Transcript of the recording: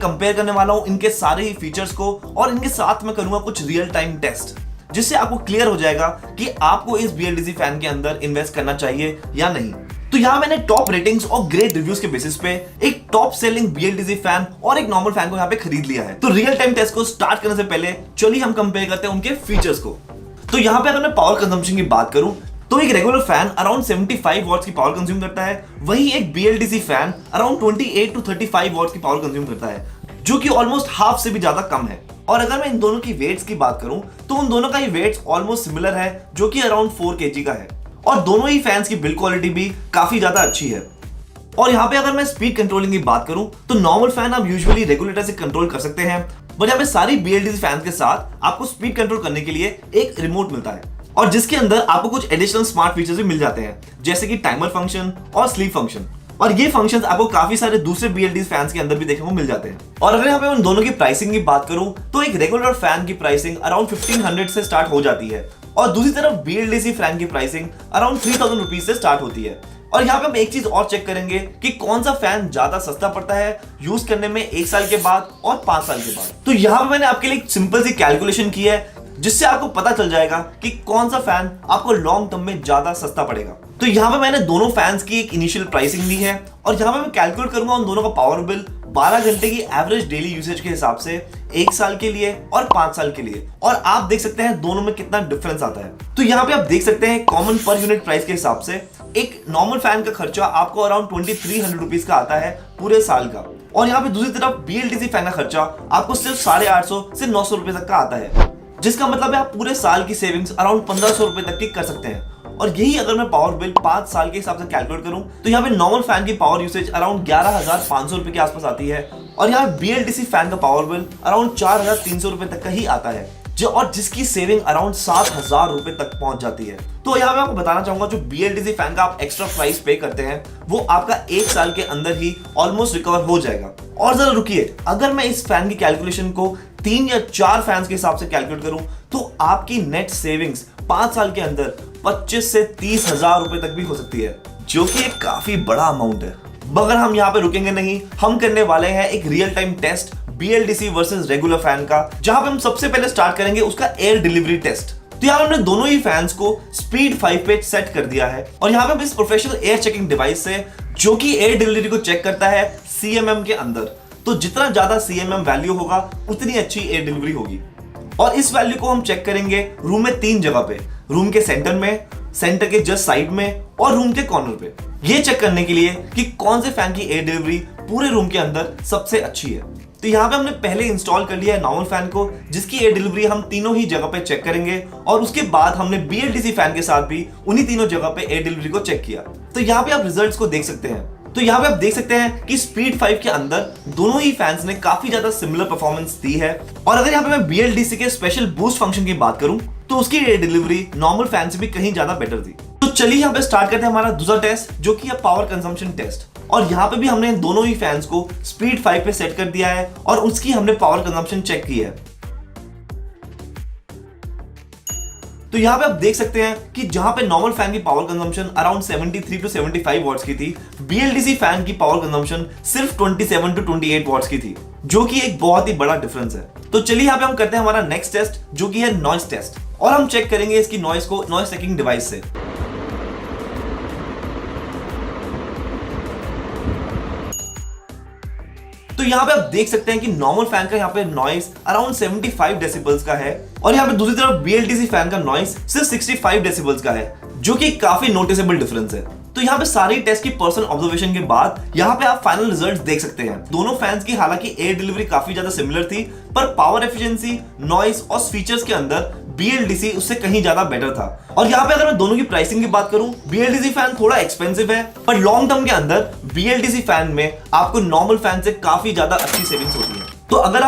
Compare करने वाला हूं इनके सारे ही फीचर्स को और इनके साथ में करूंगा कुछ रियल टाइम टेस्ट, जिससे आपको क्लियर हो जाएगा कि आपको इस BLDC फैन के अंदर इन्वेस्ट करना चाहिए या नहीं। तो यहां मैंने टॉप रेटिंग्स और ग्रेट रिव्यूज के बेसिस पे एक टॉप सेलिंग BLDC फैन और एक नॉर्मल फैन को यहां पे खरीद लिया है। तो रियल टाइम टेस्ट को स्टार्ट करने से पहले चलिए हम कंपेयर करते हैं उनके फीचर्स को। तो यहां पे अगर मैं पावर कंजम्पशन की बात करूं तो एक रेगुलर फैन अराउंड 75 वॉट्स की पावर कंज्यूम करता है, वहीं एक BLDC fan around 28 to 35 watts की पावर कंज्यूम करता है, जो कि ऑलमोस्ट हाफ से भी ज्यादा कम है। और अगर मैं इन दोनों की वेट्स की बात करूं तो उन दोनों का ही वेट्स ऑलमोस्ट सिमिलर है, जो कि अराउंड 4 kg का है। और दोनों ही फैंस की बिल्ड क्वालिटी भी काफी ज्यादा अच्छी है। और यहाँ पे अगर मैं स्पीड कंट्रोलिंग की बात करूं तो नॉर्मल फैन आप यूजुअली रेगुलेटर से कंट्रोल कर सकते हैं, बट यहाँ पे सारी BLDC फैन के साथ आपको स्पीड कंट्रोल करने के लिए एक रिमोट मिलता है, और जिसके अंदर आपको कुछ एडिशनल स्मार्ट फीचर्स भी मिल जाते हैं, जैसे कि टाइमर फंक्शन और स्लीप फंक्शन। और ये फंक्शंस आपको काफी सारे दूसरे BLDC फैंस के अंदर भी देखने को मिल जाते हैं। और अगर यहाँ पे उन दोनों की प्राइसिंग की बात करूं तो एक रेगुलर फैन की प्राइसिंग अराउंड 1500 से स्टार्ट हो जाती है, और दूसरी तरफ BLDC फैन की प्राइसिंग अराउंड 3000 रुपीज से स्टार्ट होती है। और यहाँ पे हम एक चीज और चेक करेंगे कि कौन सा फैन ज्यादा सस्ता पड़ता है यूज करने में 1 साल के बाद और 5 साल के बाद। तो यहाँ पे मैंने आपके लिए एक सिंपल सी कैलकुलेशन की है, जिससे आपको पता चल जाएगा कि कौन सा फैन आपको लॉन्ग टर्म में ज्यादा सस्ता पड़ेगा। तो यहाँ पे मैंने दोनों फैंस की एक इनिशियल प्राइसिंग दी है, और यहाँ पे मैं कैलकुलेट करूंगा उन दोनों का पावर बिल 12 घंटे की एवरेज डेली यूसेज के हिसाब से 1 साल के लिए और 5 साल के लिए। और आप देख सकते हैं दोनों में कितना डिफरेंस आता है। तो यहाँ पे आप देख सकते हैं कॉमन पर यूनिट प्राइस के हिसाब से एक नॉर्मल फैन का खर्चा आपको अराउंड 2300 रुपीज का आता है पूरे साल का, और यहाँ पे दूसरी तरफ BLDC फैन का खर्चा आपको सिर्फ 850 से 900 रुपए तक का आता है, जिसका मतलब है आप पूरे साल की सेविंग्स अराउंड 1500 रुपए तक की कर सकते हैं। और यही अगर मैं पावर बिल 5 साल के हिसाब से कैलकुलेट करूं तो यहाँ पे नॉर्मल फैन की पावर यूसेज अराउंड 11,500 रुपए के आसपास आती है, और यहाँ BLDC फैन का पावर बिल अराउंड 4,300 रुपए तक का ही आता है, और जिसकी सेविंग अराउंड 7,000 रुपए तक पहुंच जाती है। तो यहाँ मैं आपको बताना चाहूंगा जो BLDC फैन का आप एक्स्ट्रा प्राइस पे करते हैं वो आपका 1 साल के अंदर ही ऑलमोस्ट रिकवर हो जाएगा। और जरा रुकिए, अगर मैं इस फैन की कैलकुलेशन को 3 या 4 फैंस के हिसाब से कैलकुलेट करूं तो आपकी नेट सेविंग्स 5 साल के अंदर 25 से 30,000 रुपए तक भी हो सकती है, जो कि एक काफी बड़ा अमाउंट है। मगर हम यहाँ पे रुकेंगे नहीं, हम करने वाले हैं एक real time test BLDC versus regular fan का, जहां पे हम सबसे पहले स्टार्ट करेंगे उसका एयर डिलीवरी टेस्ट। तो यहाँ हमने दोनों ही फैंस को स्पीड 5 पे सेट कर दिया है, और यहाँ पे हम इस प्रोफेशनल एयर चेकिंग डिवाइस से, जो कि एयर डिलीवरी को चेक करता है CMM के अंदर, तो जितना ज्यादा CMM वैल्यू होगा उतनी अच्छी एयर डिलीवरी होगी। और इस वैल्यू को हम चेक करेंगे रूम में 3 जगह पे, रूम के सेंटर में, सेंटर के जस्ट साइड में और रूम के कॉर्नर पे, ये चेक करने के लिए कि कौन से फैन की एयर डिलीवरी पूरे रूम के अंदर सबसे अच्छी है। तो यहाँ पे हमने पहले इंस्टॉल कर लिया है नॉर्मल फैन को, जिसकी एयर डिलीवरी हम तीनों ही जगह पे चेक करेंगे, और उसके बाद हमने BLDC फैन के साथ भी उन्हीं तीनों जगह पे एयर डिलीवरी को चेक किया। तो यहाँ पे आप रिजल्ट्स को देख सकते हैं। तो यहाँ पे आप देख सकते हैं कि स्पीड 5 के अंदर दोनों ही फैंस ने काफी ज्यादा सिमिलर परफॉर्मेंस दी है। और अगर यहाँ पे मैं BLDC के स्पेशल बूस्ट फंक्शन की बात करूं तो उसकी एयर डिलीवरी नॉर्मल फैन से भी कहीं ज्यादा बेटर थी। तो चलिए यहाँ पे स्टार्ट करते हैं हमारा दूसरा टेस्ट, जो कि है पावर कंजम्पशन टेस्ट। और यहाँ पे भी हमने दोनों ही फैंस को स्पीड 5 पे सेट कर दिया है, और उसकी हमने पावर कंजम्पशन चेक की है। तो यहाँ पे आप देख सकते हैं कि जहां पे नॉर्मल फैन की power consumption around 73 to 75 watts की थी, BLDC फैन की पावर कंजम्पशन सिर्फ 27 to 28 वॉट्स की थी, जो कि एक बहुत ही बड़ा डिफरेंस है। तो चलिए यहाँ पे हम करते हैं हमारा नेक्स्ट टेस्ट, जो कि है नॉइस टेस्ट, और हम चेक करेंगे इसकी नॉइस को नॉइस चेकिंग डिवाइस से। तो यहाँ पे आप देख सकते हैं कि नॉर्मल फैन का यहाँ पे नॉइस अराउंड 75 डेसिबल्स का है, और यहाँ पे दूसरी तरफ BLDC फैन का नॉइस सिर्फ 65 डेसिबल्स का है, जो कि काफी नोटिसेबल डिफरेंस है। तो यहाँ पे सारी टेस्ट की पर्सनल ऑब्जर्वेशन के बाद यहाँ पे आप फाइनल रिजल्ट्स देख सकते हैं। दोनों फैंस की हालांकि एयर डिलीवरी काफी ज्यादा सिमिलर थी, पर पावर एफिशिएंसी, नॉइस और फीचर्स के अंदर BLDC उससे कहीं ज्यादा बेटर था। और यहाँ पे अगर मैं दोनों की प्राइसिंग की बात करूं, BLDC फैन थोड़ा एक्सपेंसिव है, पर लॉन्ग टर्म के अंदर BLDC फैन में आपको नॉर्मल फैन से काफी ज्यादा अच्छी सेविंग्स होती है। तो अगर